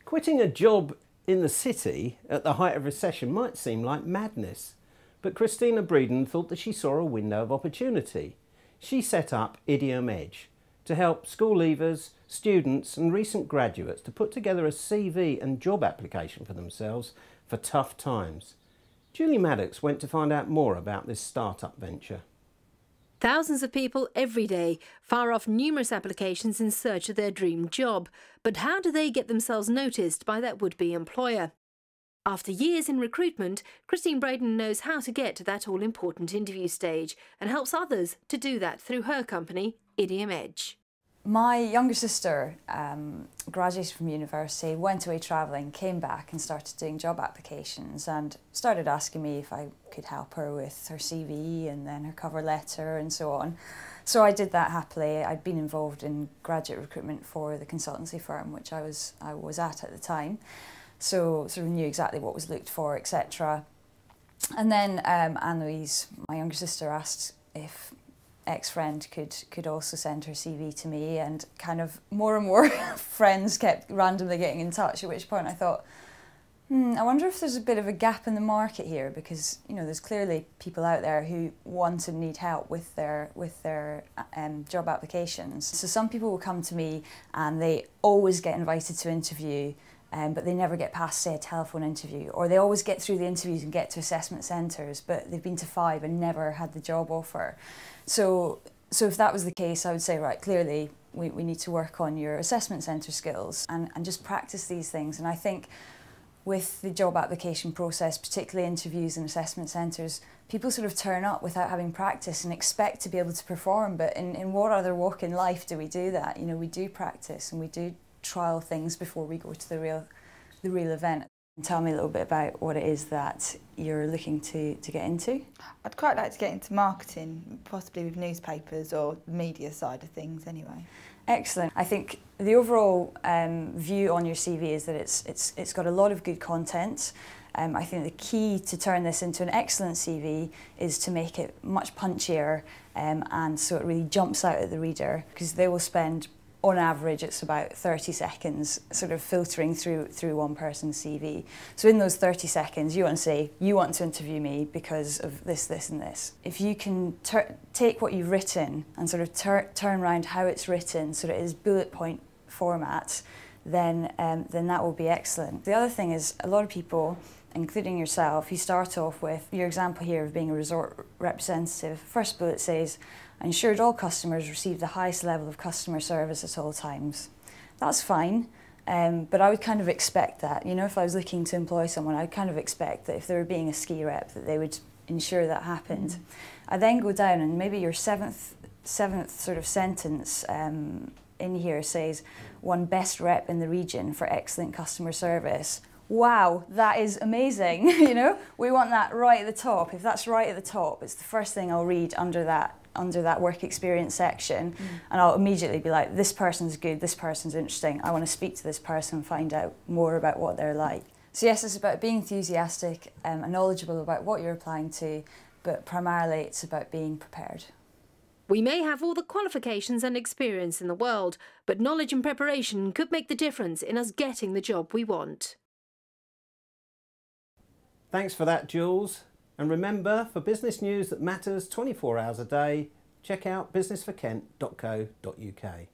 Quitting a job in the city at the height of recession might seem like madness, but Christina Breaden thought that she saw a window of opportunity. She set up Idiom Edge to help school leavers, students and recent graduates to put together a CV and job application for themselves for tough times. Julie Maddocks went to find out more about this startup venture. Thousands of people every day fire off numerous applications in search of their dream job. But how do they get themselves noticed by that would-be employer? After years in recruitment, Christina Breaden knows how to get to that all-important interview stage and helps others to do that through her company, Idiom Edge. My younger sister graduated from university, went away travelling, came back and started doing job applications and started asking me if I could help her with her CV and then her cover letter and so on. So I did that happily. I'd been involved in graduate recruitment for the consultancy firm which I was at the time, so sort of knew exactly what was looked for, etc. And then Anne-Louise, my younger sister, asked if ex-friend could also send her CV to me, and kind of more and more friends kept randomly getting in touch, at which point I thought, I wonder if there's a bit of a gap in the market here, because there's clearly people out there who want and need help with their job applications. So some people will come to me and they always get invited to interview, but they never get past, say, a telephone interview, or they always get through the interviews and get to assessment centres, but they've been to 5 and never had the job offer. So if that was the case, I would say, right, clearly we need to work on your assessment centre skills and just practice these things. And I think with the job application process, particularly interviews and assessment centres, people sort of turn up without having practice and expect to be able to perform, but in what other walk in life do we do that? We do practice and we do trial things before we go to the real event. Tell me a little bit about what it is that you're looking to get into. I'd quite like to get into marketing, possibly with newspapers or the media side of things anyway. Excellent. I think the overall view on your CV is that it's got a lot of good content. I think the key to turn this into an excellent CV is to make it much punchier and so it really jumps out at the reader, because they will spend, on average, it's about 30 seconds sort of filtering through one person's CV. So in those 30 seconds, you want to say, you want to interview me because of this, this and this. If you can take what you've written and sort of turn around how it's written so that it is bullet point format, then that will be excellent. The other thing is, a lot of people, including yourself, you start off with your example here of being a resort representative. First bullet says, "I ensured all customers received the highest level of customer service at all times." That's fine, but I would kind of expect that. If I was looking to employ someone, I'd kind of expect that if they were being a ski rep, that they would ensure that happened. I then go down and maybe your seventh sort of sentence in here says, "Won best rep in the region for excellent customer service." Wow, that is amazing. We want that right at the top. If that's right at the top, it's the first thing I'll read under that work experience section, and I'll immediately be like, this person's good, this person's interesting, I want to speak to this person, find out more about what they're like. So yes, it's about being enthusiastic and knowledgeable about what you're applying to, but primarily it's about being prepared. We may have all the qualifications and experience in the world, but knowledge and preparation could make the difference in us getting the job we want. Thanks for that, Jules. And remember, for business news that matters 24 hours a day, check out businessforkent.co.uk.